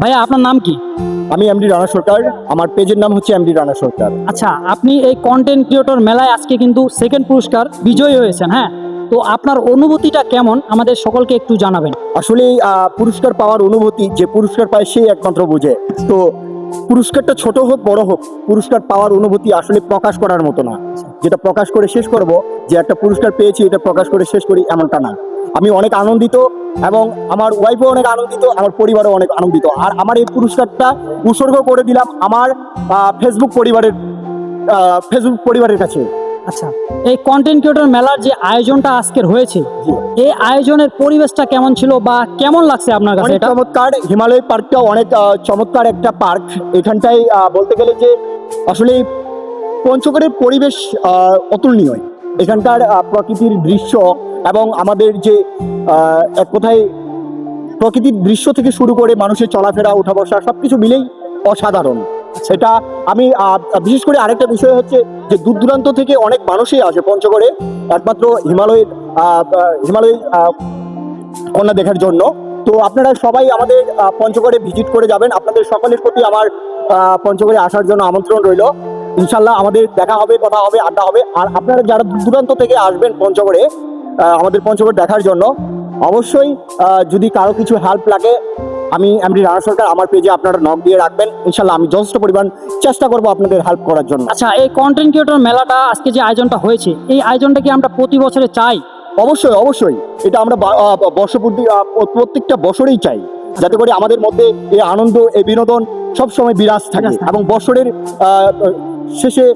ভাইয়া আপনার নাম কি? আমি এমডি রানা সরকার। আমার পেজের নাম হচ্ছে এমডি রানা সরকার। আচ্ছা, আপনি এই কন্টেন্ট ক্রিয়েটর মেলায় আজকে কিন্তু সেকেন্ড পুরস্কার বিজয়ী হয়েছেন, হ্যাঁ? তো আপনার অনুভূতিটা কেমন আমাদের সকলকে একটু জানাবেন। আসলে পুরস্কার পাওয়ার অনুভূতি যে পুরস্কার পায় সেই একমাত্র বোঝে। তো পুরস্কারটা ছোট হোক বড় হোক, পুরস্কার পাওয়ার অনুভূতি আসলে প্রকাশ করার মতো না। যেটা প্রকাশ করে শেষ করব, যে একটা পুরস্কার পেয়েছি এটা প্রকাশ করে শেষ করি, এমনটা না। আমি অনেক আনন্দিত এবং আমার ওয়াইফও অনেক আনন্দিত, আমার পরিবারও অনেক আনন্দিত। আর আমার এই পুরস্কারটা উৎসর্গ করে দিলাম আমার ফেসবুক পরিবারের কাছে। আচ্ছা, এই কন্টেন্ট ক্রিয়েটর মেলার যে আয়োজনটা আজকের হয়েছে, এই আয়োজনের পরিবেশটা কেমন ছিল বা কেমন লাগছে আপনার কাছে? অনেক এটা চমৎকার। হিমালয় পার্কটা অনেক চমৎকার একটা পার্ক। এখানটায় বলতে গেলে যে আসলে পঞ্চগড়ের পরিবেশ অতুলনীয়। এখানকার প্রকৃতির দৃশ্য এবং আমাদের যে এক কথায় প্রকৃতির দৃশ্য থেকে শুরু করে মানুষের চলাফেরা, উঠা বসা সবকিছু মিলেই অসাধারণ। সেটা আমি বিশেষ করে আরেকটা বিষয় হচ্ছে যে দূর দূরান্ত থেকে অনেক মানুষই আসে পঞ্চগড়ে একমাত্র হিমালয় কন্যা দেখার জন্য। তো আপনারা সবাই আমাদের পঞ্চগড়ে ভিজিট করে যাবেন। আপনাদের সকলের প্রতি আমার পঞ্চগড়ে আসার জন্য আমন্ত্রণ রইল। ইনশাল্লাহ আমাদের দেখা হবে, কথা হবে, আড্ডা হবে। আর আপনারা যারা দূর দূরান্ত থেকে আসবেন পঞ্চগড়ে আমাদের পঞ্চগড় দেখার জন্য, অবশ্যই যদি কারো কিছু হেল্প লাগে, আমি এমডি রানা সরকার, আমার পেজে আপনারা নক দিয়ে রাখবেন। ইনশাল্লাহ আমি যথেষ্ট পরিমাণ চেষ্টা করবো আপনাদের হেল্প করার জন্য। আচ্ছা, এই কন্টেন্ট ক্রিয়েটর মেলাটা আজকে যে আয়োজনটা হয়েছে, এই আয়োজনটা কি আমরা প্রতি বছরে চাই? অবশ্যই অবশ্যই, এটা আমরা বর্ষপূর্তি প্রত্যেকটা বছরেই চাই, যাতে করে আমাদের মধ্যে এই আনন্দ, এই বিনোদন সবসময় বিরাজ থাকে এবং বছরের শেষে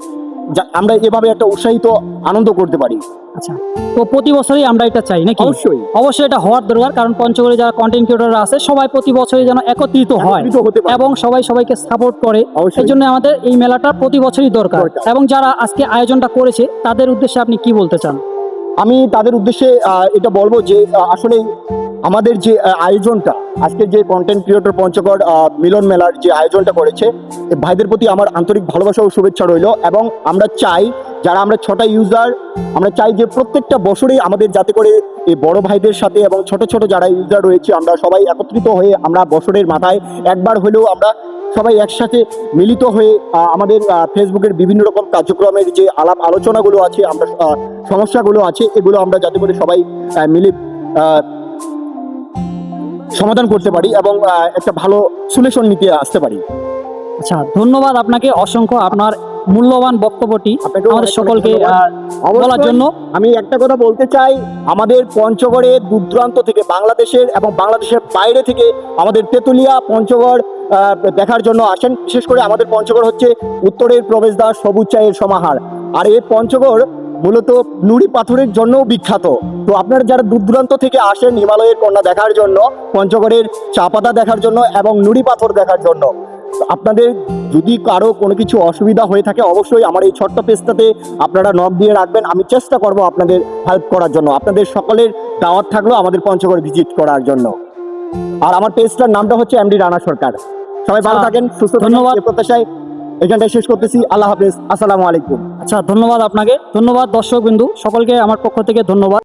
আমরা এভাবে একটা উৎসাহিত আনন্দ করতে পারি। আচ্ছা, তো প্রতি বছরই আমরা এটা চাই নাকি? অবশ্যই অবশ্যই এটা হওয়ার দরকার, কারণ পঞ্চগড়ে যারা কন্টেন্ট ক্রিয়েটররা আছে সবাই প্রতি বছরই যেন একত্রিত হয় এবং সবাই সবাইকে সাপোর্ট করে। এই জন্য আমাদের এই মেলাটা প্রতি বছরই দরকার। এবং যারা আজকে আয়োজনটা করেছে তাদের উদ্দেশ্যে আপনি কি বলতে চান? আমি তাদের উদ্দেশ্যে এটা বলবো যে আসলে আমাদের যে আয়োজনটা, আজকে যে কন্টেন্ট ক্রিয়েটর পঞ্চগড় মিলন মেলার যে আয়োজনটা করেছে, ভাইদের প্রতি আমার আন্তরিক ভালোবাসা ও শুভেচ্ছা রইল। এবং আমরা চাই, যারা আমরা 6টা ইউজার, আমরা চাই যে প্রত্যেকটা বছরেই আমাদের যাতে করে এই বড় ভাইদের সাথে এবং ছোট ছোট যারা ইউজার রয়েছে, আমরা সবাই একত্রিত হয়ে আমরা বছরের মাথায় একবার হলেও আমরা সবাই একসাথে মিলিত হয়ে আমাদের ফেসবুকের বিভিন্ন রকম কার্যক্রমের যে আলাপ আলোচনাগুলো আছে, আমরা সমস্যাগুলো আছে, এগুলো আমরা যাতে করে সবাই মিলে সমাধান করতে পারি এবং একটা ভালো সলিউশন নিতে আসতে পারি। আচ্ছা, ধন্যবাদ আপনাকে অসংখ্য, আপনার মূল্যবান বক্তব্যটি আমাদের সকলকে বলার জন্য। আমি একটা কথা বলতে চাই, আমাদের পঞ্চগড়ে দূর দূরান্ত থেকে বাংলাদেশের এবং বাংলাদেশের বাইরে থেকে আমাদের তেঁতুলিয়া পঞ্চগড় দেখার জন্য আসেন। বিশেষ করে আমাদের পঞ্চগড় হচ্ছে উত্তরের প্রবেশদ্বার, সবুজ চায়ের সমাহার। আর এই পঞ্চগড় মূলত নুড়ি পাথরের জন্যও বিখ্যাত। তো আপনারা যারা দূর দূরান্ত থেকে আসেন হিমালয়ের কন্যা দেখার জন্য, পঞ্চগড়ের চা পাতা দেখার জন্য এবং নুড়ি পাথর দেখার জন্য, আপনাদের যদি কারো কোনো কিছু অসুবিধা হয়ে থাকে, অবশ্যই আমার এই ছোট্ট পেজটাতে আপনারা নক দিয়ে রাখবেন। আমি চেষ্টা করব আপনাদের হেল্প করার জন্য। আপনাদের সকলের দাওয়াত থাকলো আমাদের পঞ্চগড় ভিজিট করার জন্য। আর আমার পেজটার নামটা হচ্ছে এমডি রানা সরকার। সবাই ভালো থাকেন, সুস্থ থাকেন, ধন্যবাদ। এই প্রত্যাশায় এখানটায় শেষ করতেছি। আল্লাহ হাফেজ, আসসালামু আলাইকুম। আচ্ছা, ধন্যবাদ আপনাকে, ধন্যবাদ দর্শক বিন্দু সকলকে আমার পক্ষ থেকে ধন্যবাদ।